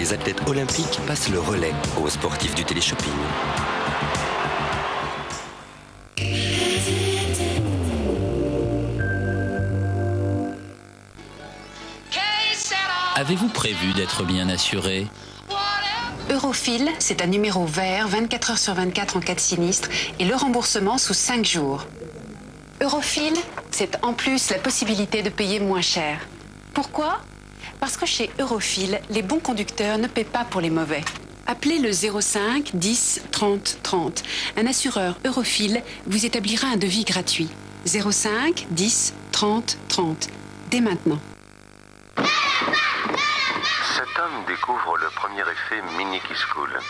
les athlètes olympiques passent le relais aux sportifs du téléshopping. Avez-vous prévu d'être bien assuré ? Eurofil, c'est un numéro vert, 24 heures sur 24 en cas de sinistre et le remboursement sous 5 jours. Eurofil, c'est en plus la possibilité de payer moins cher. Pourquoi ? Parce que chez Eurofil, les bons conducteurs ne paient pas pour les mauvais. Appelez le 05 10 30 30. Un assureur Eurofil vous établira un devis gratuit. 05 10 30 30. Dès maintenant. Cet homme découvre le premier effet Mini Kiss Cool.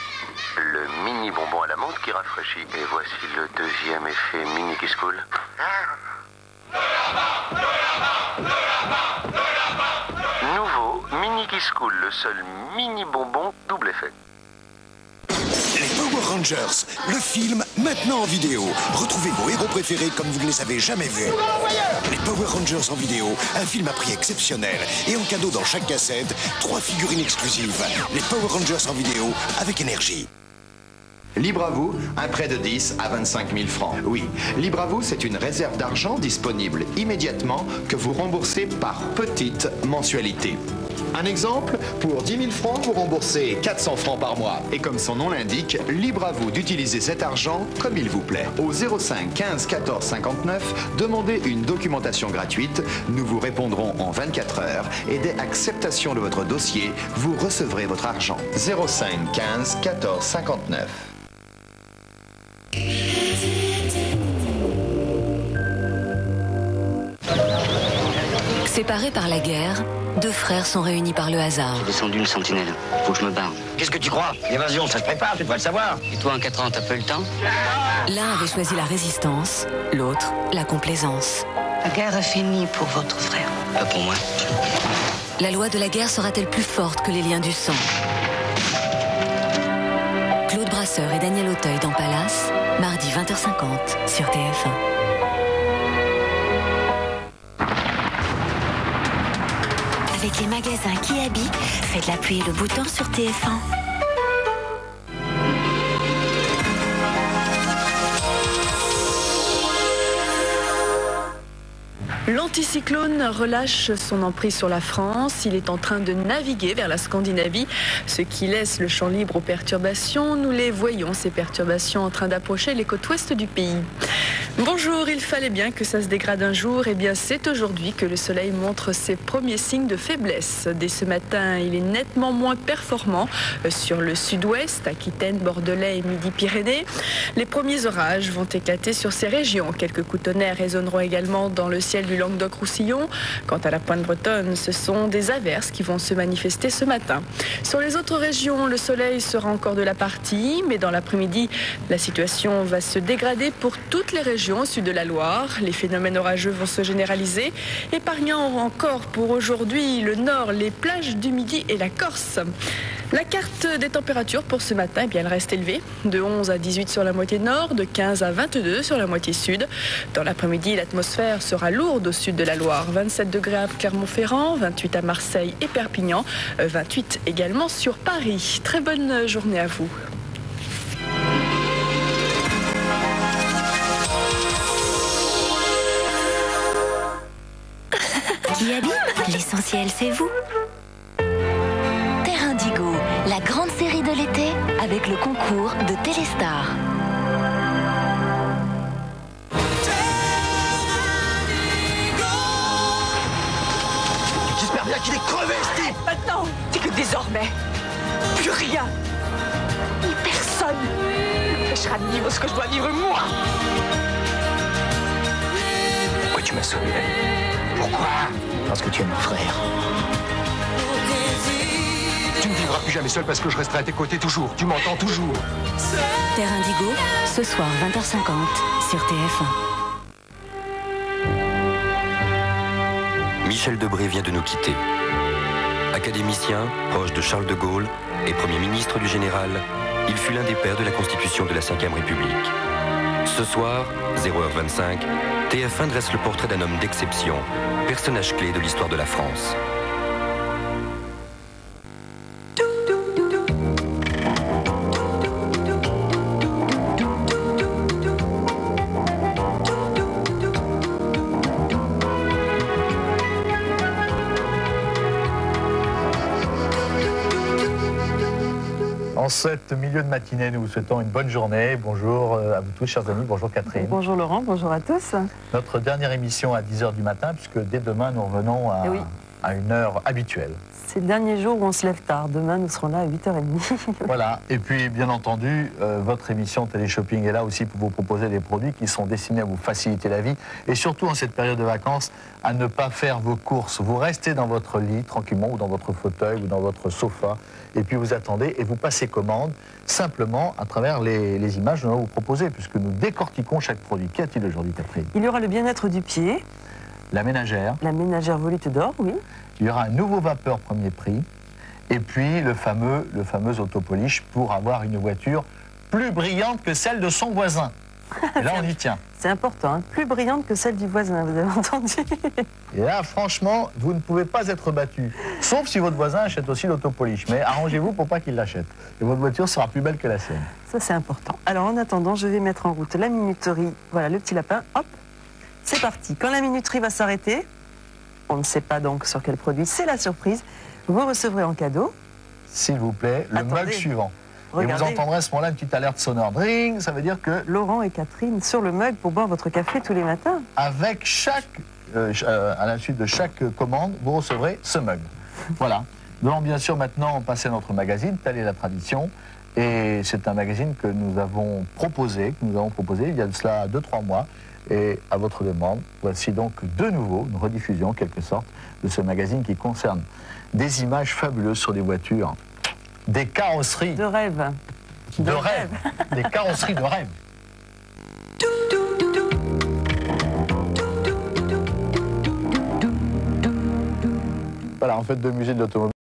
Le mini bonbon à la menthe qui rafraîchit. Et voici le deuxième effet Mini Kiss Cool. Nouveau Mini Kiss Cool, le seul mini bonbon double effet. Les Power Rangers, le film maintenant en vidéo. Retrouvez vos héros préférés comme vous ne les avez jamais vus. Les Power Rangers en vidéo, un film à prix exceptionnel. Et en cadeau dans chaque cassette, 3 figurines exclusives. Les Power Rangers en vidéo avec énergie. Libre à vous, un prêt de 10 à 25 000 francs. Oui, Libre à vous, c'est une réserve d'argent disponible immédiatement que vous remboursez par petites mensualités. Un exemple, pour 10 000 francs, vous remboursez 400 francs par mois. Et comme son nom l'indique, libre à vous d'utiliser cet argent comme il vous plaît. Au 05 15 14 59, demandez une documentation gratuite. Nous vous répondrons en 24 heures. Et dès acceptation de votre dossier, vous recevrez votre argent. 05 15 14 59. Séparés par la guerre, deux frères sont réunis par le hasard. J'ai descendu une sentinelle. Faut que je me barre. Qu'est-ce que tu crois? L'évasion, ça se prépare, tu devrais le savoir. Et toi, en 4 ans, t'as pas eu le temps? L'un avait choisi la résistance, l'autre la complaisance. La guerre est finie pour votre frère. Pas pour moi. La loi de la guerre sera-t-elle plus forte que les liens du sang? Claude Brasseur et Daniel Auteuil dans Palace, mardi 20h50 sur TF1. Avec les magasins Kiabi, faites la pluie et le beau temps sur TF1. L'anticyclone relâche son emprise sur la France. Il est en train de naviguer vers la Scandinavie, ce qui laisse le champ libre aux perturbations. Nous les voyons, ces perturbations, en train d'approcher les côtes ouest du pays. Bonjour, il fallait bien que ça se dégrade un jour. Eh bien, c'est aujourd'hui que le soleil montre ses premiers signes de faiblesse. Dès ce matin, il est nettement moins performant sur le sud-ouest, Aquitaine, Bordelais et Midi-Pyrénées. Les premiers orages vont éclater sur ces régions. Quelques coups de tonnerre résonneront également dans le ciel du Languedoc-Roussillon. Quant à la pointe bretonne, ce sont des averses qui vont se manifester ce matin. Sur les autres régions, le soleil sera encore de la partie, mais dans l'après-midi, la situation va se dégrader pour toutes les régions au sud de la Loire. Les phénomènes orageux vont se généraliser, épargnant encore pour aujourd'hui le nord, les plages du Midi et la Corse. La carte des températures pour ce matin, eh bien, elle reste élevée, de 11 à 18 sur la moitié nord, de 15 à 22 sur la moitié sud. Dans l'après-midi, l'atmosphère sera lourde au sud de la Loire, 27 degrés à Clermont-Ferrand, 28 à Marseille et Perpignan, 28 également sur Paris. Très bonne journée à vous. Kiabi, l'essentiel c'est vous. Terre Indigo, la grande série de l'été avec le concours de Téléstar. J'espère bien qu'il est crevé, Steve. Maintenant, c'est que désormais, plus rien, ni personne ne m'empêchera de vivre ce que je dois vivre moi. Pourquoi tu m'as sauvé la vie? Pourquoi? Parce que tu es mon frère. Tu ne vivras plus jamais seul parce que je resterai à tes côtés toujours. Tu m'entends toujours. Terre Indigo, ce soir 20h50 sur TF1. Michel Debré vient de nous quitter. Académicien, proche de Charles de Gaulle et Premier ministre du Général, il fut l'un des pères de la Constitution de la Ve République. Ce soir, 0h25, TF1 dresse le portrait d'un homme d'exception, personnage clé de l'histoire de la France. En cette milieu de matinée, nous vous souhaitons une bonne journée. Bonjour à vous tous, chers amis. Bonjour Catherine. Bonjour Laurent, bonjour à tous. Notre dernière émission à 10h du matin, puisque dès demain, nous revenons à une heure habituelle. C'est le dernier jour où on se lève tard. Demain, nous serons là à 8h30. Voilà. Et puis, bien entendu, votre émission Télé-Shopping est là aussi pour vous proposer des produits qui sont destinés à vous faciliter la vie. Et surtout, en cette période de vacances, à ne pas faire vos courses. Vous restez dans votre lit, tranquillement, ou dans votre fauteuil, ou dans votre sofa. Et puis, vous attendez et vous passez commande, simplement à travers les images que nous allons vous proposer, puisque nous décortiquons chaque produit. Qu'y a-t-il aujourd'hui, Catherine? Il y aura le bien-être du pied. La ménagère. La ménagère Volute d'or, oui. Il y aura un nouveau vapeur premier prix. Et puis le fameux autopolish pour avoir une voiture plus brillante que celle de son voisin. Et là, on y tient. C'est important, hein. Plus brillante que celle du voisin, vous avez entendu. Et là, franchement, vous ne pouvez pas être battu. Sauf si votre voisin achète aussi l'autopolish. Mais arrangez-vous pour pas qu'il l'achète. Et votre voiture sera plus belle que la sienne. Ça, c'est important. Alors, en attendant, je vais mettre en route la minuterie. Voilà, le petit lapin. Hop, c'est parti. Quand la minuterie va s'arrêter, on ne sait pas donc sur quel produit, c'est la surprise. Vous recevrez en cadeau, s'il vous plaît, le mug suivant. Regardez. Et vous entendrez à ce moment-là une petite alerte sonore. Dring, ça veut dire que... Laurent et Catherine sur le mug pour boire votre café tous les matins. Avec à la suite de chaque commande, vous recevrez ce mug. Voilà. Nous allons bien sûr maintenant passer à notre magazine, telle est la tradition. Et c'est un magazine que nous avons proposé il y a de cela 2-3 mois. Et à votre demande, voici donc de nouveau une rediffusion en quelque sorte de ce magazine qui concerne des images fabuleuses sur des voitures, des carrosseries de rêve, des carrosseries de rêve. Voilà, en fait, de musée de l'automobile.